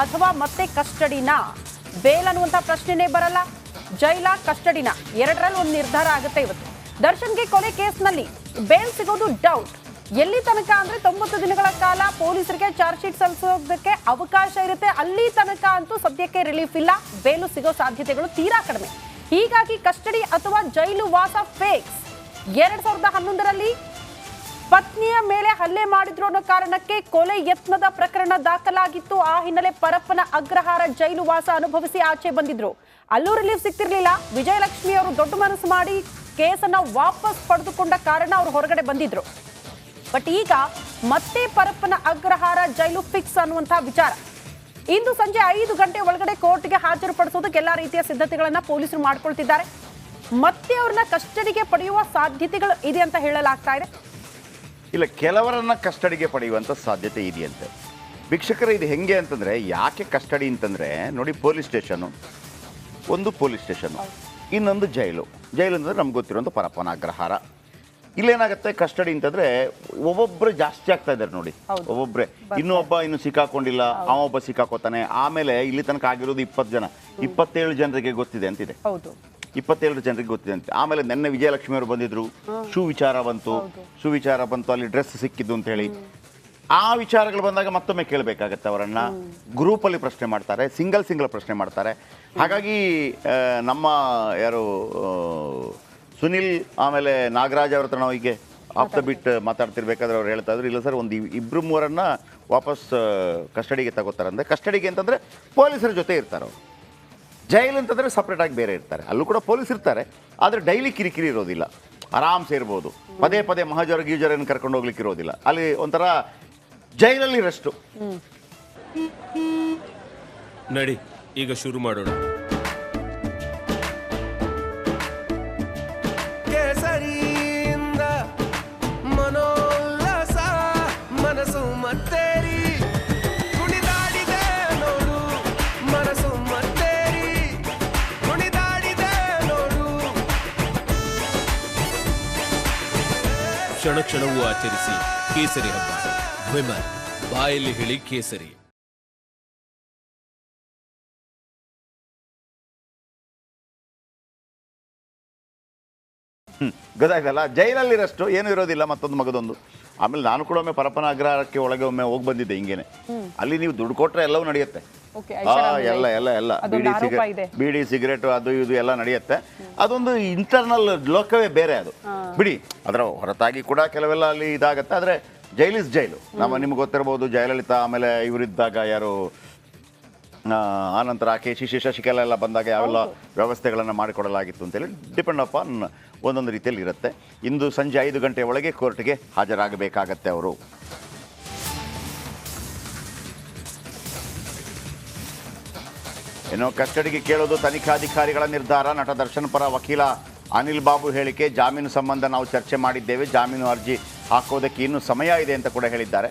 ಅಥವಾ ಮತ್ತೆ ಕಸ್ಟಡಿನ? ಬೇಲ್ ಅನ್ನುವಂಥ ಪ್ರಶ್ನೆನೇ ಬರಲ್ಲ. ಜೈಲ ಕಸ್ಟಡಿನ ಎರಡರಲ್ಲಿ ಒಂದು ನಿರ್ಧಾರ ಆಗುತ್ತೆ ಇವತ್ತು. ದರ್ಶನ್ಗೆ ಕೊಲೆ ಕೇಸ್ನಲ್ಲಿ ಬೇಲ್ ಸಿಗೋದು ಡೌಟ್. ಎಲ್ಲಿ ತನಕ ಅಂದ್ರೆ 90 ದಿನಗಳ ಕಾಲ ಪೊಲೀಸರಿಗೆ ಚಾರ್ಜ್ ಶೀಟ್ ಸಲ್ಲಿಸೋದಕ್ಕೆ ಅವಕಾಶ ಇರುತ್ತೆ. ಅಲ್ಲಿ ತನಕ ಅಂತೂ ಸದ್ಯಕ್ಕೆ ರಿಲೀಫ್ ಇಲ್ಲ. ಬೇಲು ಸಿಗೋ ಸಾಧ್ಯತೆಗಳು ತೀರಾ ಕಡಿಮೆ. ಹೀಗಾಗಿ ಕಸ್ಟಡಿ ಅಥವಾ ಜೈಲು ವಾಸ ಫೇಕ್ಸ್. 2011ರಲ್ಲಿ ಪತ್ನಿಯ ಮೇಲೆ ಹಲ್ಲೆ ಮಾಡಿದ್ರು ಅನ್ನೋ ಕಾರಣಕ್ಕೆ ಕೊಲೆ ಯತ್ನದ ಪ್ರಕರಣ ದಾಖಲಾಗಿತ್ತು. ಆ ಹಿನ್ನೆಲೆ ಪರಪ್ಪನ ಅಗ್ರಹಾರ ಜೈಲು ವಾಸ ಅನುಭವಿಸಿ ಆಚೆ ಬಂದಿದ್ರು. ಅಲ್ಲೂ ರಿಲೀಫ್ ಸಿಗ್ತಿರ್ಲಿಲ್ಲ. ವಿಜಯಲಕ್ಷ್ಮಿ ಅವರು ದೊಡ್ಡ ಮನಸ್ಸು ಮಾಡಿ ಕೇಸನ್ನ ವಾಪಸ್ ಪಡೆದುಕೊಂಡ ಕಾರಣ ಅವರು ಹೊರಗಡೆ ಬಂದಿದ್ರು. ಬಟ್ ಈಗ ಮತ್ತೆ ಪರಪ್ಪನ ಅಗ್ರಹಾರ ಜೈಲು ಫಿಕ್ಸ್ ಅನ್ನುವಂಥ ವಿಚಾರ. ಇಂದು ಸಂಜೆ 5 ಗಂಟೆ ಒಳಗಡೆ ಕೋರ್ಟ್ಗೆ ಹಾಜರುಪಡಿಸೋದಕ್ಕೆ ಎಲ್ಲಾ ರೀತಿಯ ಸಿದ್ಧತೆಗಳನ್ನ ಪೊಲೀಸರು ಮಾಡ್ಕೊಳ್ತಿದ್ದಾರೆ. ಮತ್ತೆ ಅವ್ರನ್ನ ಕಸ್ಟಡಿಗೆ ಪಡೆಯುವ ಸಾಧ್ಯತೆಗಳು ಇದೆ ಅಂತ ಹೇಳಲಾಗ್ತಾ ಇದೆ. ಇಲ್ಲ, ಕೆಲವರನ್ನ ಕಸ್ಟಡಿಗೆ ಪಡೆಯುವಂಥ ಸಾಧ್ಯತೆ ಇದೆಯಂತೆ. ಭಿಕ್ಷಕರ ಇದು ಹೆಂಗೆ ಅಂತಂದರೆ, ಯಾಕೆ ಕಸ್ಟಡಿ ಅಂತಂದರೆ ನೋಡಿ, ಪೊಲೀಸ್ ಸ್ಟೇಷನು ಒಂದು, ಪೊಲೀಸ್ ಸ್ಟೇಷನ್ನು ಇನ್ನೊಂದು ಜೈಲು. ಜೈಲು ಅಂದರೆ ನಮ್ಗೆ ಗೊತ್ತಿರೋಂಥ ಪರಪ್ಪನ ಅಗ್ರಹಾರ. ಇಲ್ಲೇನಾಗುತ್ತೆ ಕಸ್ಟಡಿ ಅಂತಂದರೆ ಒಬ್ಬೊಬ್ಬರು ಜಾಸ್ತಿ ಆಗ್ತಾ ಇದ್ದಾರೆ ನೋಡಿ, ಒಬ್ಬೊಬ್ಬರೇ. ಇನ್ನು ಸಿಕ್ಕಾಕೊಂಡಿಲ್ಲ, ಅವೊಬ್ಬ ಸಿಕ್ಕಾಕೋತಾನೆ. ಆಮೇಲೆ ಇಲ್ಲಿ ತನಕ ಆಗಿರೋದು 20 ಜನ, 27 ಜನರಿಗೆ ಗೊತ್ತಿದೆ ಅಂತಿದೆ. 27 ಜನರಿಗೆ ಗೊತ್ತಿದೆ ಅಂತ. ಆಮೇಲೆ ನೆನ್ನೆ ವಿಜಯಲಕ್ಷ್ಮಿ ಅವರು ಬಂದಿದ್ರು, ಶೂ ವಿಚಾರ ಬಂತು, ಅಲ್ಲಿ ಡ್ರೆಸ್ ಸಿಕ್ಕಿದ್ದು ಅಂತ ಹೇಳಿ. ಆ ವಿಚಾರಗಳು ಬಂದಾಗ ಮತ್ತೊಮ್ಮೆ ಕೇಳಬೇಕಾಗತ್ತೆ ಅವರನ್ನ. ಗ್ರೂಪಲ್ಲಿ ಪ್ರಶ್ನೆ ಮಾಡ್ತಾರೆ, ಸಿಂಗಲ್ ಪ್ರಶ್ನೆ ಮಾಡ್ತಾರೆ. ಹಾಗಾಗಿ ನಮ್ಮ ಯಾರು ಸುನಿಲ್ ಆಮೇಲೆ ನಾಗರಾಜ್ ಅವ್ರ ಹತ್ರ ನಾವು ಹೀಗೆ ಆಫ್ ದ ಬಿಟ್ ಮಾತಾಡ್ತಿರ್ಬೇಕಾದ್ರೆ ಅವ್ರು ಹೇಳ್ತಾ ಇದ್ರು, ಇಲ್ಲ ಸರ್ ಒಂದು 2-3 ವಾಪಸ್ ಕಸ್ಟಡಿಗೆ ತಗೋತಾರಂದ್ರೆ. ಕಸ್ಟಡಿಗೆ ಅಂತಂದರೆ ಪೊಲೀಸರ ಜೊತೆ ಇರ್ತಾರೆ ಅವರು. ಜೈಲು ಅಂತಂದರೆ ಸಪ್ರೇಟಾಗಿ ಬೇರೆ ಇರ್ತಾರೆ. ಅಲ್ಲೂ ಕೂಡ ಪೊಲೀಸ್ ಇರ್ತಾರೆ, ಆದರೆ ಡೈಲಿ ಕಿರಿಕಿರಿ ಇರೋದಿಲ್ಲ, ಆರಾಮ್ಸೆ ಇರ್ಬೋದು. ಪದೇ ಪದೇ ಗೀಜರನ್ನು ಕರ್ಕೊಂಡು ಹೋಗ್ಲಿಕ್ಕೆ ಇರೋದಿಲ್ಲ. ಅಲ್ಲಿ ಒಂಥರ ಜೈಲಲ್ಲಿ ರೆಸ್ಟು. ನಡಿ ಈಗ ಶುರು ಮಾಡೋಣ. ಮನೋಲ್ಲಾಸ ಮನಸ್ಸು ಮತ್ತೇರಿ ಕುಣಿದಾಡಿದೆ ನೋಡು, ಮನಸ್ಸು ಮತ್ತೇರಿ ಕುಣಿದಾಡಿದೆ ನೋಡು. ಕ್ಷಣ ಕ್ಷಣವೂ ಆಚರಿಸಿ ಕೇಸರಿ ಹಬ್ಬ. ವಿಮಲ್ ಬಾಯಲ್ಲಿ ಹೇಳಿ ಕೇಸರಿ. ಗೊತ್ತಾಯ್ತಲ್ಲ, ಜೈಲಲ್ಲಿರಷ್ಟು ಏನೂ ಇರೋದಿಲ್ಲ, ಮತ್ತೊಂದು ಮಗದೊಂದು. ಆಮೇಲೆ ನಾನು ಕೂಡ ಒಮ್ಮೆ ಪರಪ್ಪನ ಅಗ್ರಹಾರಕ್ಕೆ ಒಳಗೆ ಒಮ್ಮೆ ಹೋಗಿ ಬಂದಿದ್ದೆ ಹಿಂಗೇನೆ. ಅಲ್ಲಿ ನೀವು ದುಡ್ಡು ಕೊಟ್ಟರೆ ಎಲ್ಲವೂ ನಡೆಯುತ್ತೆ. ಎಲ್ಲ ಬೀಡಿ ಸಿಗರೇಟು ಅದು ಇದು ಎಲ್ಲ ನಡೆಯುತ್ತೆ. ಅದೊಂದು ಇಂಟರ್ನಲ್ ಲೋಕವೇ ಬೇರೆ ಅದು, ಬಿಡಿ. ಅದರ ಹೊರತಾಗಿ ಕೂಡ ಕೆಲವೆಲ್ಲ ಅಲ್ಲಿ ಇದಾಗತ್ತೆ. ಆದರೆ ಜೈಲ್ ಇಸ್ ಜೈಲು. ನಿಮ್ಗೆ ಗೊತ್ತಿರ್ಬೋದು, ಜಯಲಲಿತಾ ಆಮೇಲೆ ಇವರಿದ್ದಾಗ ಯಾರು ಆನಂತರ ಶಶಿಕಲಾ ಎಲ್ಲ ಬಂದಾಗ ಯಾವೆಲ್ಲ ವ್ಯವಸ್ಥೆಗಳನ್ನು ಮಾಡಿಕೊಡಲಾಗಿತ್ತು ಅಂತೇಳಿ ಡಿಪೆಂಡ್ ಅಪಾನ್ ಒಂದೊಂದು ರೀತಿಯಲ್ಲಿ ಇರುತ್ತೆ. ಇಂದು ಸಂಜೆ 5 ಗಂಟೆ ಒಳಗೆ ಕೋರ್ಟ್ಗೆ ಹಾಜರಾಗಬೇಕಾಗತ್ತೆ ಅವರು. ಏನೋ ಕಸ್ಟಡಿಗೆ ಕೇಳೋದು ತನಿಖಾಧಿಕಾರಿಗಳ ನಿರ್ಧಾರ. ನಟ ದರ್ಶನ್ ಪರ ವಕೀಲ ಅನಿಲ್ ಬಾಬು ಹೇಳಿಕೆ, ಜಾಮೀನು ಸಂಬಂಧ ನಾವು ಚರ್ಚೆ ಮಾಡಿದ್ದೇವೆ, ಜಾಮೀನು ಅರ್ಜಿ ಹಾಕೋದಕ್ಕೆ ಇನ್ನೂ ಸಮಯ ಇದೆ ಅಂತ ಕೂಡ ಹೇಳಿದ್ದಾರೆ.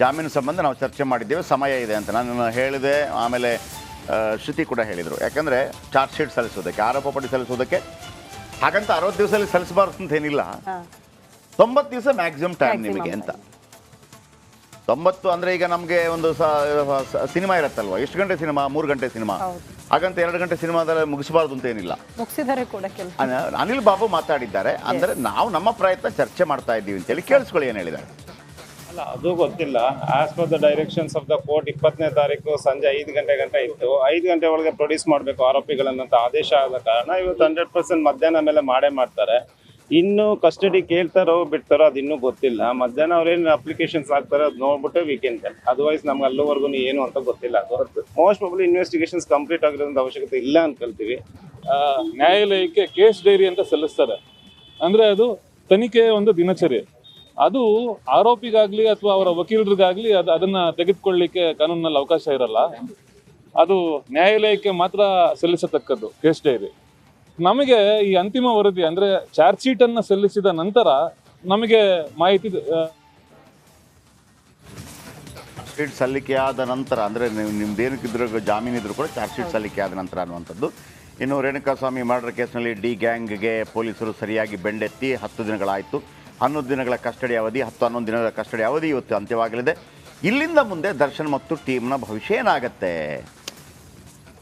ಜಾಮೀನು ಸಂಬಂಧ ನಾವು ಚರ್ಚೆ ಮಾಡಿದ್ದೇವೆ, ಸಮಯ ಇದೆ ಅಂತ ನಾನು ಹೇಳಿದೆ. ಆಮೇಲೆ ಶ್ರುತಿ ಕೂಡ ಹೇಳಿದರು. ಯಾಕಂದರೆ ಚಾರ್ಜ್ ಶೀಟ್ ಸಲ್ಲಿಸೋದಕ್ಕೆ, ಆರೋಪ ಪಟ್ಟಿ ಸಲ್ಲಿಸೋದಕ್ಕೆ ಹಾಗಂತ 60 ದಿವಸದಲ್ಲಿ ಸಲ್ಲಿಸಬಾರ್ದು ಅಂತ ಏನಿಲ್ಲ. 90 ದಿವಸ ಮ್ಯಾಕ್ಸಿಮಮ್ ಟೈಮ್ ನಿಮಗೆ ಅಂತ. 90 ಅಂದರೆ ಈಗ ನಮಗೆ ಒಂದು ಸಿನಿಮಾ ಇರುತ್ತಲ್ವ, ಎಷ್ಟು ಗಂಟೆ ಸಿನಿಮಾ? 3 ಗಂಟೆ ಸಿನಿಮಾ. ಹಾಗಂತ 2 ಗಂಟೆ ಸಿನಿಮಾದಲ್ಲಿ ಮುಗಿಸಬಾರ್ದು ಅಂತ ಏನಿಲ್ಲ. ಅನಿಲ್ ಬಾಬು ಮಾತಾಡಿದ್ದಾರೆ. ಅಂದರೆ ನಾವು ನಮ್ಮ ಪ್ರಯತ್ನ ಚರ್ಚೆ ಮಾಡ್ತಾ ಇದ್ದೀವಿ ಅಂತೇಳಿ ಕೇಳಿಸ್ಕೊಳ್ಳಿ ಏನು ಹೇಳಿದ್ದಾರೆ. ಅಲ್ಲ, ಅದು ಗೊತ್ತಿಲ್ಲ. As per the directions of the court 20ನೇ ತಾರೀಕು ಸಂಜೆ 5 ಗಂಟೆ ಇತ್ತು. 5 ಗಂಟೆ ಒಳಗೆ ಪ್ರೊಡ್ಯೂಸ್ ಮಾಡಬೇಕು ಆರೋಪಿಗಳನ್ನಂತ ಆದೇಶ ಆದ ಕಾರಣ ಇವತ್ತು 100% ಮಧ್ಯಾಹ್ನ ಮೇಲೆ ಮಾಡೇ ಮಾಡ್ತಾರೆ. ಇನ್ನು ಕಸ್ಟಡಿ ಕೇಳ್ತಾರೋ ಬಿಡ್ತಾರೋ ಅದು ಇನ್ನೂ ಗೊತ್ತಿಲ್ಲ. ಮಧ್ಯಾಹ್ನ ಅವ್ರೇನು ಅಪ್ಲಿಕೇಶನ್ಸ್ ಹಾಕ್ತಾರೋ ಅದು ನೋಡ್ಬಿಟ್ಟು ವೀಕೆಂಡ್. ಅದರ್ವೈಸ್ ನಮ್ಗೆ ಅಲ್ಲಿವರೆಗೂ ಏನು ಅಂತ ಗೊತ್ತಿಲ್ಲ. ಮೋಸ್ಟ್ ಪ್ರಾಬಬ್ಲಿ ಇನ್ವೆಸ್ಟಿಗೇಷನ್ಸ್ ಕಂಪ್ಲೀಟ್ ಆಗಿರೋಂಥ ಅವಶ್ಯಕತೆ ಇಲ್ಲ ಅನ್ಕೊಳ್ತೀವಿ. ನ್ಯಾಯಾಲಯಕ್ಕೆ ಕೇಸ್ ಡೈರಿ ಅಂತ ಸಲ್ಲಿಸ್ತಾರೆ. ಅಂದರೆ ಅದು ತನಿಖೆಯ ಒಂದು ದಿನಚರಿ. ಅದು ಆರೋಪಿಗಾಗ್ಲಿ ಅಥವಾ ಅವರ ವಕೀಲರಿಗಾಗ್ಲಿ ಅದನ್ನ ತೆಗೆದುಕೊಳ್ಳಿಕ್ಕೆ ಕಾನೂನಿನಲ್ಲಿ ಅವಕಾಶ ಇರಲ್ಲ. ಅದು ನ್ಯಾಯಾಲಯಕ್ಕೆ ಮಾತ್ರ ಸಲ್ಲಿಸತಕ್ಕದ್ದು ಕೇಸ್ ಡೈರಿ. ನಮಗೆ ಈ ಅಂತಿಮ ವರದಿ ಅಂದ್ರೆ ಚಾರ್ಜ್ ಶೀಟ್ ಅನ್ನ ಸಲ್ಲಿಸಿದ ನಂತರ ನಮಗೆ ಮಾಹಿತಿ ಶೀಟ್ ಸಲ್ಲಿಕೆ ಆದ ನಂತರ, ಅಂದರೆ ನಿಮ್ದೇನಕ್ಕಿದ್ರು ಜಾಮೀನಿದ್ರು ಕೂಡ ಚಾರ್ಜ್ ಶೀಟ್ ಸಲ್ಲಿಕೆ ಆದ ನಂತರ ಅನ್ನುವಂಥದ್ದು. ಇನ್ನು ರೇಣುಕಾಸ್ವಾಮಿ ಮರ್ಡರ್ ಕೇಸ್ನಲ್ಲಿ ಡಿ ಗ್ಯಾಂಗ್ಗೆ ಪೊಲೀಸರು ಸರಿಯಾಗಿ ಬೆಂಡೆತ್ತಿ 10 ದಿನಗಳಾಯಿತು. 11 ದಿನಗಳ ಕಸ್ಟಡಿ ಅವಧಿ, 10-11 ದಿನಗಳ ಕಸ್ಟಡಿ ಅವಧಿ ಇವತ್ತು ಅಂತ್ಯವಾಗಲಿದೆ. ಇಲ್ಲಿಂದ ಮುಂದೆ ದರ್ಶನ್ ಮತ್ತು ಟೀಮ್ನ ಭವಿಷ್ಯ ಏನಾಗತ್ತೆ?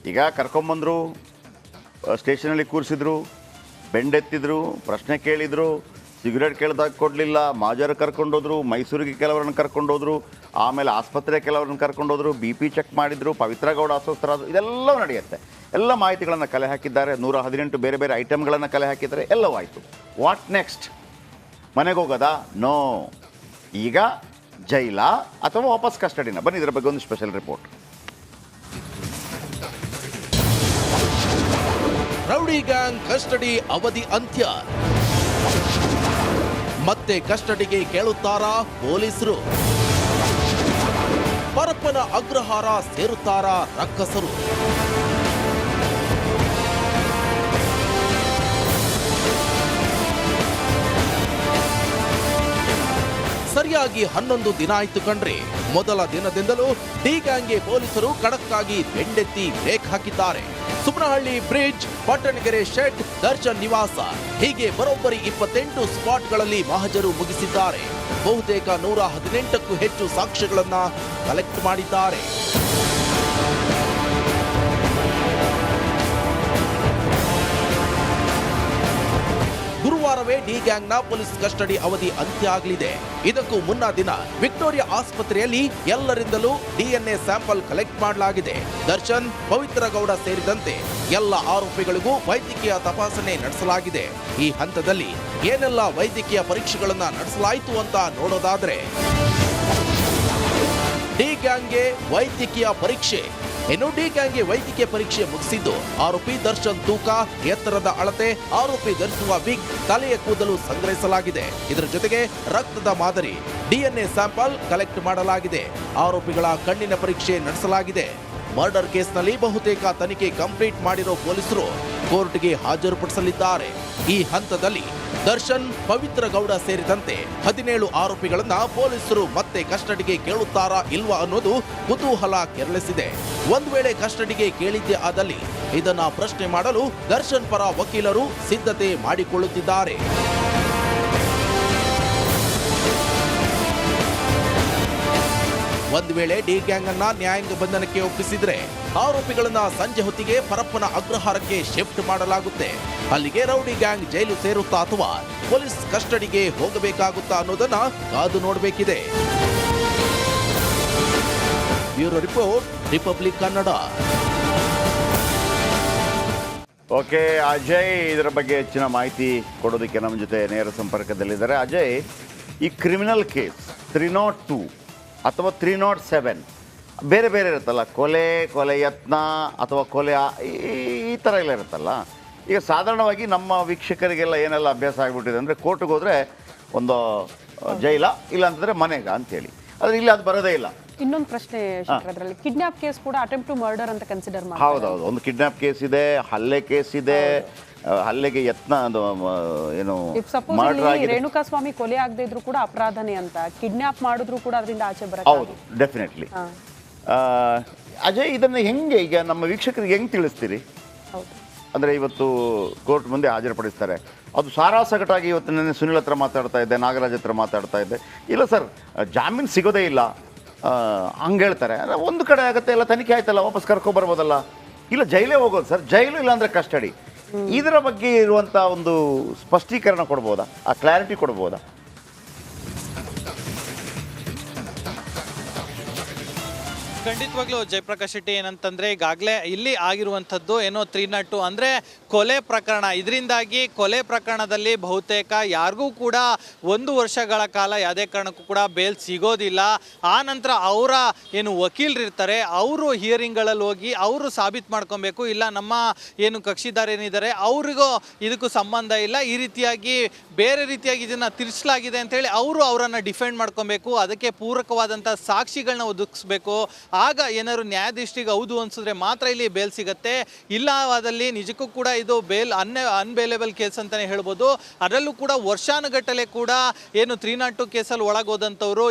ಈಗ ಕರ್ಕೊಂಬಂದರು, ಸ್ಟೇಷನಲ್ಲಿ ಕೂರಿಸಿದ್ರು, ಬೆಂಡೆತ್ತಿದ್ರು, ಪ್ರಶ್ನೆ ಕೇಳಿದರು, ಸಿಗರೇಟ್ ಕೇಳಿದಾಗ ಕೊಡಲಿಲ್ಲ, ಮಾಜರ್ ಕರ್ಕೊಂಡೋದ್ರು, ಮೈಸೂರಿಗೆ ಕೆಲವರನ್ನು ಕರ್ಕೊಂಡೋದ್ರು, ಆಮೇಲೆ ಆಸ್ಪತ್ರೆ ಕೆಲವರನ್ನು ಕರ್ಕೊಂಡೋದ್ರು, BP ಚೆಕ್ ಮಾಡಿದರು, ಪವಿತ್ರ ಗೌಡ ಅಸ್ವಸ್ಥರಾದರು, ಇದೆಲ್ಲವೂ ನಡೆಯುತ್ತೆ. ಎಲ್ಲ ಮಾಹಿತಿಗಳನ್ನು ಕಲೆ ಹಾಕಿದ್ದಾರೆ, 118 ಬೇರೆ ಬೇರೆ ಐಟಮ್ಗಳನ್ನು ಕಲೆ ಹಾಕಿದ್ದಾರೆ, ಎಲ್ಲವೂ ಆಯಿತು. What next? ಮನೆಗೆ ಹೋಗೋದಾ? ನೋ. ಈಗ ಜೈಲ ಅಥವಾ ವಾಪಸ್ ಕಸ್ಟಡಿನ? ಬನ್ನಿ ಇದರ ಬಗ್ಗೆ ಒಂದು special report. Rowdy gang custody ಅವಧಿ ಅಂತ್ಯ. ಮತ್ತೆ ಕಸ್ಟಡಿಗೆ ಕೇಳುತ್ತಾರಾ ಪೊಲೀಸರು? ಪರಪ್ಪನ ಅಗ್ರಹಾರ ಸೇರುತ್ತಾರಾ ರಕ್ಕಸರು? ಸರಿಯಾಗಿ 11 ದಿನ ಆಯ್ತು ಕಣ್ರಿ. ಮೊದಲ ದಿನದಿಂದಲೂ ಡಿ ಗ್ಯಾಂಗ್ಗೆ ಪೊಲೀಸರು ಖಡಕ್ ಆಗಿ ಬೆಂಡೆತ್ತಿ ಬ್ರೇಕ್ ಹಾಕಿದ್ದಾರೆ. ಸುಬ್ನಹಳ್ಳಿ ಬ್ರಿಡ್ಜ್, ಪಟ್ಟಣಗೆರೆ ಶೆಡ್, ದರ್ಶನ್ ನಿವಾಸ ಹೀಗೆ ಬರೋಬ್ಬರಿ 28 ಸ್ಪಾಟ್ಗಳಲ್ಲಿ ಮಹಜರು ಮುಗಿಸಿದ್ದಾರೆ. ಬಹುತೇಕ 118ಕ್ಕೂ ಹೆಚ್ಚು ಸಾಕ್ಷ್ಯಗಳನ್ನ ಕಲೆಕ್ಟ್ ಮಾಡಿದ್ದಾರೆ. ಗುರುವಾರವೇ ಡಿ ಗ್ಯಾಂಗ್ನ ಪೊಲೀಸ್ ಕಸ್ಟಡಿ ಅವಧಿ ಅಂತ್ಯ ಆಗಲಿದೆ. ಇದಕ್ಕೂ ಮುನ್ನ ದಿನ ವಿಕ್ಟೋರಿಯಾ ಆಸ್ಪತ್ರೆಯಲ್ಲಿ ಎಲ್ಲರಿಂದಲೂ DNA ಸ್ಯಾಂಪಲ್ ಕಲೆಕ್ಟ್ ಮಾಡಲಾಗಿದೆ. ದರ್ಶನ್, ಪವಿತ್ರ ಗೌಡ ಸೇರಿದಂತೆ ಎಲ್ಲ ಆರೋಪಿಗಳಿಗೂ ವೈದ್ಯಕೀಯ ತಪಾಸಣೆ ನಡೆಸಲಾಗಿದೆ. ಈ ಹಂತದಲ್ಲಿ ಏನೆಲ್ಲ ವೈದ್ಯಕೀಯ ಪರೀಕ್ಷೆಗಳನ್ನ ನಡೆಸಲಾಯಿತು ಅಂತ ನೋಡೋದಾದ್ರೆ, ಡಿ ಗ್ಯಾಂಗ್ಗೆ ವೈದ್ಯಕೀಯ ಪರೀಕ್ಷೆ. ಡಿ ಗ್ಯಾಂಗ್ಗೆ ವೈದ್ಯಕೀಯ ಪರೀಕ್ಷೆ ಮುಗಿಸಿದ್ದು ಆರೋಪಿ ದರ್ಶನ್ ತೂಕ, ಎತ್ತರದ ಅಳತೆ, ಆರೋಪಿ ಧರಿಸುವ ವಿಗ್, ತಲೆಯ ಕೂದಲು ಸಂಗ್ರಹಿಸಲಾಗಿದೆ. ಇದರ ಜೊತೆಗೆ ರಕ್ತದ ಮಾದರಿ, DNA ಸ್ಯಾಂಪಲ್ ಕಲೆಕ್ಟ್ ಮಾಡಲಾಗಿದೆ. ಆರೋಪಿಗಳ ಕಣ್ಣಿನ ಪರೀಕ್ಷೆ ನಡೆಸಲಾಗಿದೆ. ಮರ್ಡರ್ ಕೇಸ್ನಲ್ಲಿ ಬಹುತೇಕ ತನಿಖೆ ಕಂಪ್ಲೀಟ್ ಮಾಡಿರೋ ಪೊಲೀಸರು ಕೋರ್ಟ್ಗೆ ಹಾಜರುಪಡಿಸಲಿದ್ದಾರೆ. ಈ ಹಂತದಲ್ಲಿ ದರ್ಶನ್, ಪವಿತ್ರ ಗೌಡ ಸೇರಿದಂತೆ 17 ಆರೋಪಿಗಳನ್ನ ಪೊಲೀಸರು ಮತ್ತೆ ಕಸ್ಟಡಿಗೆ ಕೇಳುತ್ತಾರಾ ಇಲ್ವಾ ಅನ್ನೋದು ಕುತೂಹಲ ಕೆರಳಿಸಿದೆ. ಒಂದು ವೇಳೆ ಕಸ್ಟಡಿಗೆ ಕೇಳಿದ್ದೇ ಆದಲ್ಲಿ ಇದನ್ನ ಪ್ರಶ್ನೆ ಮಾಡಲು ದರ್ಶನ್ ಪರ ವಕೀಲರು ಸಿದ್ಧತೆ ಮಾಡಿಕೊಳ್ಳುತ್ತಿದ್ದಾರೆ. ಒಂದು ವೇಳೆ ಡಿ ಗ್ಯಾಂಗ್ ಅನ್ನ ನ್ಯಾಯಾಂಗ ಬಂಧನಕ್ಕೆ ಒಪ್ಪಿಸಿದ್ರೆ ಆರೋಪಿಗಳನ್ನ ಸಂಜೆ ಹೊತ್ತಿಗೆ ಪರಪ್ಪನ ಅಗ್ರಹಾರಕ್ಕೆ ಶಿಫ್ಟ್ ಮಾಡಲಾಗುತ್ತೆ. ಅಲ್ಲಿಗೆ ರೌಡಿ ಗ್ಯಾಂಗ್ ಜೈಲು ಸೇರುತ್ತಾ ಅಥವಾ ಪೊಲೀಸ್ ಕಸ್ಟಡಿಗೆ ಹೋಗಬೇಕಾಗುತ್ತಾ ಅನ್ನೋದನ್ನ ಕಾದು ನೋಡಬೇಕಿದೆ. Bureau report, Republic Kannada. Okay, Ajay ಇದರ ಬಗ್ಗೆ ಹೆಚ್ಚಿನ ಮಾಹಿತಿ ಕೊಡೋದಕ್ಕೆ ನಮ್ಮ ಜೊತೆ ನೇರ ಸಂಪರ್ಕದಲ್ಲಿದ್ದಾರೆ. ಅಜಯ್, ಈ ಕ್ರಿಮಿನಲ್ ಕೇಸ್ 302 ಅಥವಾ 307 ಬೇರೆ ಬೇರೆ ಇರುತ್ತಲ್ಲ, ಕೊಲೆ ಯತ್ನ ಅಥವಾ ಕೊಲೆ ಈ ಥರ ಎಲ್ಲ ಇರುತ್ತಲ್ಲ. ಈಗ ಸಾಧಾರಣವಾಗಿ ನಮ್ಮ ವೀಕ್ಷಕರಿಗೆಲ್ಲ ಏನೆಲ್ಲ ಅಭ್ಯಾಸ ಆಗಿಬಿಟ್ಟಿದೆ ಅಂದರೆ, ಕೋರ್ಟ್ಗೆ ಹೋದರೆ ಒಂದು ಜೈಲ, ಇಲ್ಲ ಅಂತಂದರೆ ಮನೆಗ ಅಂತೇಳಿ. ಆದರೆ ಇಲ್ಲಿ ಅದು ಬರೋದೇ ಇಲ್ಲ. ಇನ್ನೊಂದು ಪ್ರಶ್ನೆ ಅದರಲ್ಲಿ, ಕಿಡ್ನಾಪ್ ಕೇಸ್ ಕೂಡ ಅಟೆಂಪ್ಟ್ ಟು ಮರ್ಡರ್ ಅಂತ ಕನ್ಸಿಡರ್ ಮಾಡಿ? ಹೌದೌದು, ಒಂದು ಕಿಡ್ನಾಪ್ ಕೇಸ್ ಇದೆ, ಹಲ್ಲೆ ಕೇಸ್ ಇದೆ, ಹಲ್ಲೆಗೆ ಯತ್ನ ಅದು ಏನು ಮರ್ಡರ್ ಆಗಿದೆ. ರೇಣುಕಾಸ್ವಾಮಿ ಕೊಲೆ ಆಗದೆ ಇದ್ರು ಕೂಡ ಅಪರಾಧನೇ ಅಂತ, ಕಿಡ್ನಾಪ್ ಮಾಡಿದ್ರು ಕೂಡ ಅದರಿಂದ ಆಚೆ ಬರ. ಹೌದು, ಡೆಫಿನೆಟ್ಲಿ. ಅಜಯ್, ಇದನ್ನು ಹೆಂಗೆ ಈಗ ನಮ್ಮ ವೀಕ್ಷಕರಿಗೆ ಹೆಂಗೆ ತಿಳಿಸ್ತೀರಿ? ಅಂದರೆ ಇವತ್ತು ಕೋರ್ಟ್ ಮುಂದೆ ಹಾಜರುಪಡಿಸ್ತಾರೆ, ಅದು ಸಾರಾಸಗಟಾಗಿ ಇವತ್ತು ನನ್ನ ಸುನಿಲ್ ಹತ್ರ ಮಾತಾಡ್ತಾ ಇದ್ದೆ, ನಾಗರಾಜ್ ಹತ್ರ ಮಾತಾಡ್ತಾ ಇದ್ದೆ, ಇಲ್ಲ ಸರ್ ಜಾಮೀನು ಸಿಗೋದೇ ಇಲ್ಲ ಹಂಗೆ ಹೇಳ್ತಾರೆ. ಒಂದು ಕಡೆ ಆಗುತ್ತೆ, ಎಲ್ಲ ತನಿಖೆ ಆಯ್ತಲ್ಲ, ವಾಪಸ್ ಕರ್ಕೊಬರ್ಬೋದಲ್ಲ, ಇಲ್ಲ ಜೈಲೇ ಹೋಗೋದು ಸರ್, ಜೈಲು ಇಲ್ಲ ಅಂದರೆ ಕಸ್ಟಡಿ. ಇದರ ಬಗ್ಗೆ ಇರುವಂಥ ಒಂದು ಸ್ಪಷ್ಟೀಕರಣ ಕೊಡ್ಬೋದಾ, ಆ ಕ್ಲಾರಿಟಿ ಕೊಡ್ಬೋದಾ? ಖಂಡಿತವಾಗ್ಲೂ ಜಯಪ್ರಕಾಶ್ ಶೆಟ್ಟಿ, ಏನಂತಂದ್ರೆ ಈಗಾಗಲೇ ಇಲ್ಲಿ ಆಗಿರುವಂಥದ್ದು ಏನೋ 302 ಅಂದರೆ ಕೊಲೆ ಪ್ರಕರಣ. ಇದರಿಂದಾಗಿ ಕೊಲೆ ಪ್ರಕರಣದಲ್ಲಿ ಬಹುತೇಕ ಯಾರಿಗೂ ಕೂಡ 1 ವರ್ಷಗಳ ಕಾಲ ಯಾವುದೇ ಕಾರಣಕ್ಕೂ ಕೂಡ ಬೇಲ್ ಸಿಗೋದಿಲ್ಲ. ಆ ನಂತರ ಅವರ ಏನು ವಕೀಲರಿರ್ತಾರೆ ಅವರು ಹಿಯರಿಂಗ್ಗಳಲ್ಲಿ ಹೋಗಿ ಅವರು ಸಾಬೀತು ಮಾಡ್ಕೊಬೇಕು, ಇಲ್ಲ ನಮ್ಮ ಏನು ಕಕ್ಷಿದಾರ ಏನಿದ್ದಾರೆ ಅವರಿಗೂ ಇದಕ್ಕೂ ಸಂಬಂಧ ಇಲ್ಲ, ಈ ರೀತಿಯಾಗಿ ಬೇರೆ ರೀತಿಯಾಗಿ ಇದನ್ನು ತಿರ್ಸಲಾಗಿದೆ ಅಂತೇಳಿ ಅವರು ಅವರನ್ನು ಡಿಫೆಂಡ್ ಮಾಡ್ಕೊಬೇಕು. ಅದಕ್ಕೆ ಪೂರಕವಾದಂಥ ಸಾಕ್ಷಿಗಳನ್ನ ಒದಗಿಸ್ಬೇಕು. ಆಗ ಏನಾದ್ರು ನ್ಯಾಯಾಧೀಶರಿಗೆ ಹೌದು ಅನ್ಸಿದ್ರೆ ಮಾತ್ರ ಇಲ್ಲಿ ಬೇಲ್ ಸಿಗುತ್ತೆ. ಇಲ್ಲವಾದಲ್ಲಿ ನಿಜಕ್ಕೂ ಕೂಡ ಇದು ಬೇಲ್ ಅನ್ಬೇಲೇಬಲ್ ಕೇಸ್ ಅಂತಾನೆ ಹೇಳ್ಬೋದು. ಅದರಲ್ಲೂ ಕೂಡ ವರ್ಷಾನುಗಟ್ಟಲೆ ಕೂಡ ಏನು 302 ಕೇಸಲ್ಲಿ ಒಳಗೋದಂಥವ್ರು